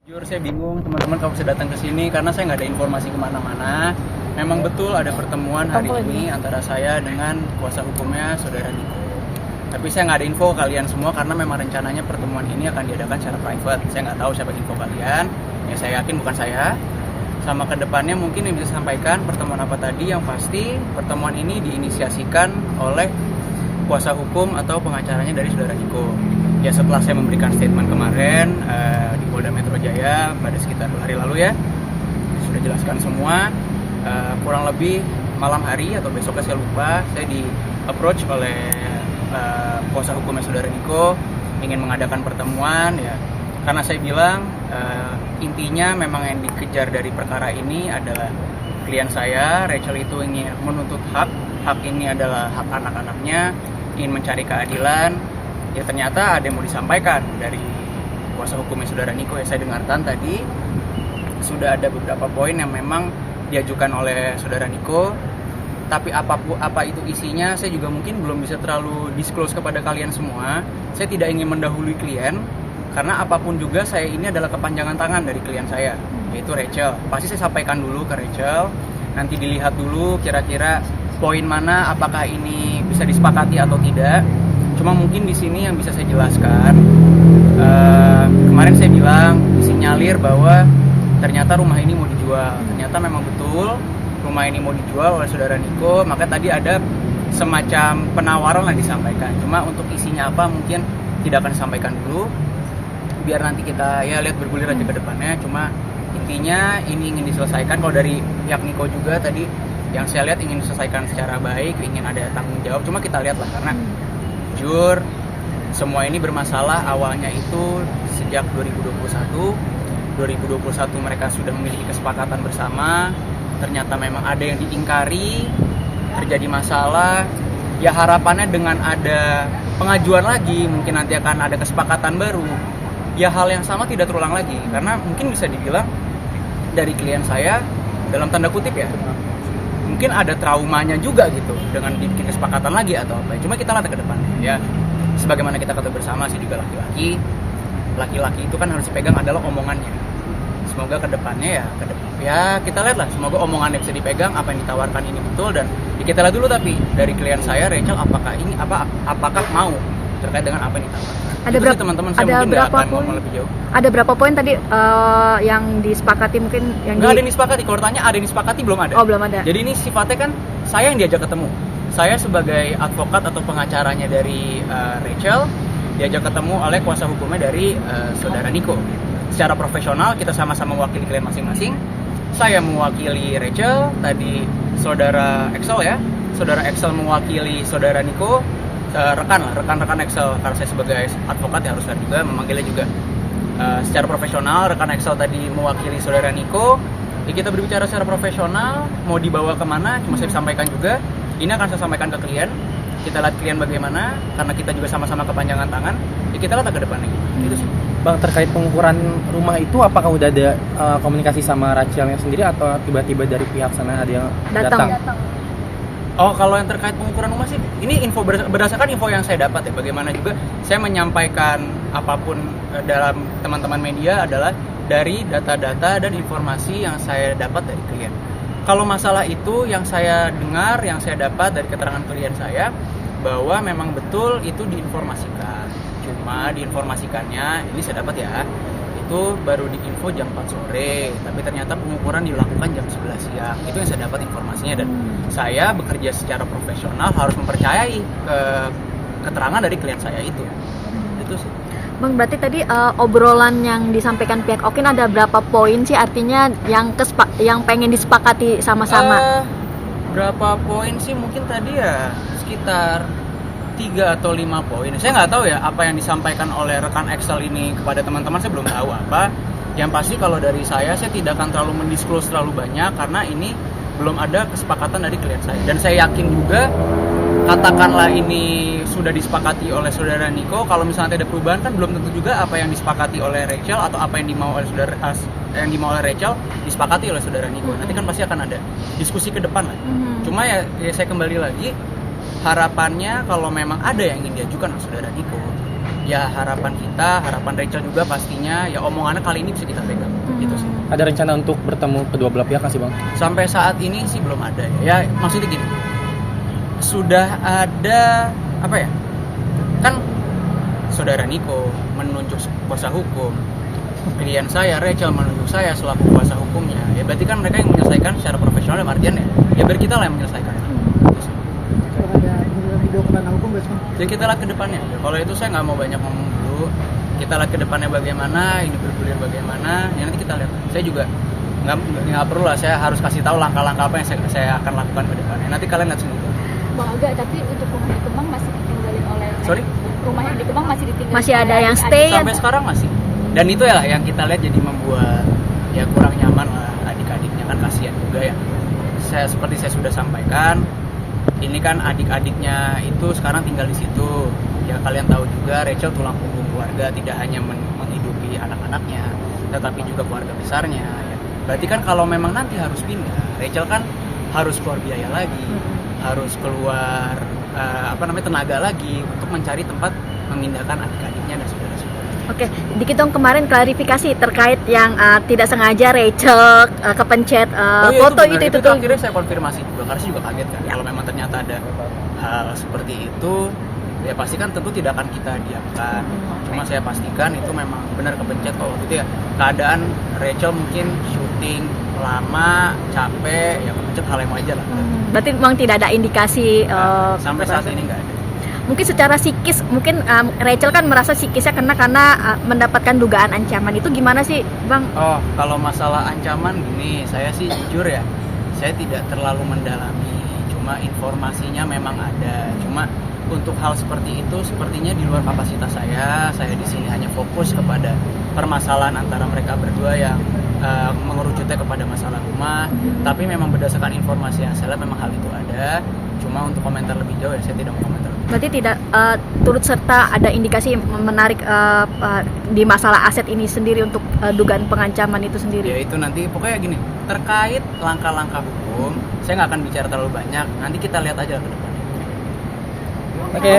Jujur saya bingung teman-teman kalau bisa datang ke sini karena saya nggak ada informasi kemana-mana. Memang betul ada pertemuan hari ini antara saya dengan kuasa hukumnya saudara Niko. Tapi saya nggak ada info kalian semua karena memang rencananya pertemuan ini akan diadakan secara private. Saya nggak tahu siapa info kalian. Ya saya yakin bukan saya. Sama kedepannya mungkin yang bisa sampaikan pertemuan apa tadi, yang pasti pertemuan ini diinisiasikan oleh kuasa hukum atau pengacaranya dari saudara Niko. Ya setelah saya memberikan statement kemarin di Polda Metro Jaya pada sekitar 2 hari lalu ya, sudah jelaskan semua, kurang lebih malam hari atau besoknya saya lupa, saya di approach oleh kuasa hukumnya saudara Niko ingin mengadakan pertemuan ya, karena saya bilang intinya memang yang dikejar dari perkara ini adalah klien saya Rachel itu ingin menuntut hak ini adalah hak anak-anaknya, ingin mencari keadilan. Ya ternyata ada yang mau disampaikan dari kuasa hukumnya saudara Niko. Ya saya dengarkan tadi sudah ada beberapa poin yang memang diajukan oleh saudara Niko. Tapi apa itu isinya saya juga mungkin belum bisa terlalu disclose kepada kalian semua. Saya tidak ingin mendahului klien karena apapun juga saya ini adalah kepanjangan tangan dari klien saya, yaitu Rachel. Pasti saya sampaikan dulu ke Rachel. Nanti dilihat dulu kira-kira poin mana, apakah ini bisa disepakati atau tidak. Cuma mungkin di sini yang bisa saya jelaskan, kemarin saya bilang disinyalir bahwa ternyata rumah ini mau dijual. Ternyata memang betul rumah ini mau dijual oleh saudara Niko. Maka tadi ada semacam penawaran yang disampaikan. Cuma untuk isinya apa mungkin tidak akan disampaikan dulu. Biar nanti kita ya lihat bergulir aja ke depannya. Cuma intinya ini ingin diselesaikan. Kalau dari pihak Niko juga tadi yang saya lihat ingin diselesaikan secara baik, ingin ada tanggung jawab. Cuma kita lihat lah karena jujur, semua ini bermasalah awalnya itu sejak 2021 mereka sudah memiliki kesepakatan bersama. Ternyata memang ada yang diingkari, terjadi masalah. Ya harapannya dengan ada pengajuan lagi, mungkin nanti akan ada kesepakatan baru. Ya hal yang sama tidak terulang lagi, karena mungkin bisa dibilang dari klien saya dalam tanda kutip ya, mungkin ada traumanya juga gitu dengan dibikin kesepakatan lagi atau apa. Cuma kita lihat ke depannya ya. Sebagaimana kita kata bersama sih juga laki-laki itu kan harus dipegang adalah omongannya. Semoga ke depannya ya kita lihat lah, semoga omongannya bisa dipegang, apa yang ditawarkan ini betul. Dan ya kita lihat dulu tapi dari klien saya Rachel apakah mau terkait dengan apa yang ditawarkan. Ada berapa teman-teman, saya ada mungkin berapa akan poin? ngomong lebih jauh. Ada berapa poin tadi yang disepakati mungkin yang nggak ada yang disepakati. Kalau tanya ada yang disepakati belum ada. Oh, belum ada. Jadi ini sifatnya kan saya yang diajak ketemu. Saya sebagai advokat atau pengacaranya dari Rachel diajak ketemu oleh kuasa hukumnya dari saudara Niko. Secara profesional kita sama-sama mewakili klien masing-masing. Saya mewakili Rachel, tadi saudara Excel ya. Saudara Excel mewakili saudara Niko. Rekan-rekan Excel, karena saya sebagai advokat ya harus juga memanggilnya juga secara profesional. Rekan Excel tadi mewakili saudara Niko. Ya, kita berbicara secara profesional, mau dibawa kemana, cuma saya sampaikan juga. Ini akan saya sampaikan ke klien. Kita lihat klien bagaimana, karena kita juga sama-sama kepanjangan tangan. Ya kita lihat ke depannya gitu sih. Bang, terkait pengukuran rumah itu apakah udah ada komunikasi sama Rachelnya sendiri atau tiba-tiba dari pihak sana ada yang datang? Oh, kalau yang terkait pengukuran rumah sih, ini info berdasarkan info yang saya dapat ya. Bagaimana juga saya menyampaikan apapun dalam teman-teman media adalah dari data-data dan informasi yang saya dapat dari klien. Kalau masalah itu yang saya dengar, yang saya dapat dari keterangan klien saya, bahwa memang betul itu diinformasikan. Cuma diinformasikannya, ini saya dapat ya, itu baru diinfo jam 4 sore, tapi ternyata pengukuran dilakukan jam 11 siang. Itu yang saya dapat informasinya, dan saya bekerja secara profesional harus mempercayai keterangan dari klien saya itu. Itu sih. Bang, berarti tadi obrolan yang disampaikan pihak Okin ada berapa poin sih, artinya yang pengen disepakati sama-sama? Berapa poin sih mungkin tadi ya sekitar 3 atau 5 poin. Saya nggak tahu ya apa yang disampaikan oleh rekan Excel ini kepada teman-teman, saya belum tahu apa. Yang pasti kalau dari saya tidak akan terlalu mendisclose terlalu banyak karena ini belum ada kesepakatan dari klien saya. Dan saya yakin juga katakanlah ini sudah disepakati oleh saudara Niko, kalau misalnya ada perubahan kan belum tentu juga apa yang disepakati oleh Rachel atau apa yang dimau oleh Rachel disepakati oleh saudara Niko. Nanti kan pasti akan ada diskusi ke depan lah. Cuma ya saya kembali lagi, harapannya kalau memang ada yang ingin diajukan oleh saudara Niko, ya harapan kita, harapan Rachel juga pastinya ya omongannya kali ini bisa kita pegang gitu sih. Ada rencana untuk bertemu kedua belah pihak nggak sih Bang? Sampai saat ini sih belum ada ya. Ya maksudnya gini, sudah ada apa ya, kan saudara Niko menunjuk kuasa hukum, klien saya Rachel menunjuk saya selaku kuasa hukumnya, ya berarti kan mereka yang menyelesaikan secara profesional, dalam artian ya biar kita lah yang menyelesaikan. Kalau ada video kerana hukum besok. Jadi kita lihat ke depannya. Ya, kalau itu saya nggak mau banyak ngomong dulu. Kita lihat ke depannya bagaimana, ini bergulir bagaimana. Ya nanti kita lihat. Saya juga nggak perlu lah. Saya harus kasih tahu langkah-langkah apa yang saya akan lakukan ke depannya. Nanti kalian lihat sendiri. Bang Aga, tapi untuk rumah di Kemang masih ditinggalin oleh Sorry? Rumah yang di Kemang masih ditinggalin Masih ada oleh yang adik-adik. stay. Sampai sekarang masih. Dan itu ya yang kita lihat jadi membuat ya kurang nyaman lah adik-adiknya, kan kasihan juga ya. Seperti saya sudah sampaikan, ini kan adik-adiknya itu sekarang tinggal di situ. Ya kalian tahu juga Rachel tulang punggung keluarga, tidak hanya menghidupi anak-anaknya, tetapi juga keluarga besarnya. Ya. Berarti kan kalau memang nanti harus pindah, Rachel kan harus keluar biaya lagi, harus keluar tenaga lagi untuk mencari tempat memindahkan adik-adiknya dan saudara-saudara. Oke, dikit dong kemarin klarifikasi terkait yang tidak sengaja Rachel kepencet foto benar. itu Itu tuh. akhirnya saya konfirmasi juga karena saya juga kaget kan kalau memang ternyata ada hal seperti itu, ya pasti kan tentu tidak akan kita diamkan. Cuma saya pastikan itu memang benar kepencet. Kalau waktu itu ya keadaan Rachel mungkin syuting lama, capek, ya kepencet hal yang wajar lah. Berarti memang tidak ada indikasi Sampai saat ini nggak ada. mungkin secara psikis, mungkin Rachel kan merasa psikisnya karena mendapatkan dugaan ancaman. Itu gimana sih Bang? Oh, kalau masalah ancaman gini, saya sih jujur ya, saya tidak terlalu mendalami. Cuma informasinya memang ada. Cuma untuk hal seperti itu sepertinya di luar kapasitas saya. Saya di sini hanya fokus kepada permasalahan antara mereka berdua yang mengerucutnya kepada masalah rumah. Tapi memang berdasarkan informasi yang saya lihat memang hal itu ada. Cuma untuk komentar lebih jauh ya saya tidak mau komentar. Berarti tidak turut serta ada indikasi menarik di masalah aset ini sendiri untuk dugaan pengancaman itu Ya sendiri. itu nanti pokoknya gini, terkait langkah-langkah hukum saya nggak akan bicara terlalu banyak. Nanti kita lihat aja ke depan. Oke.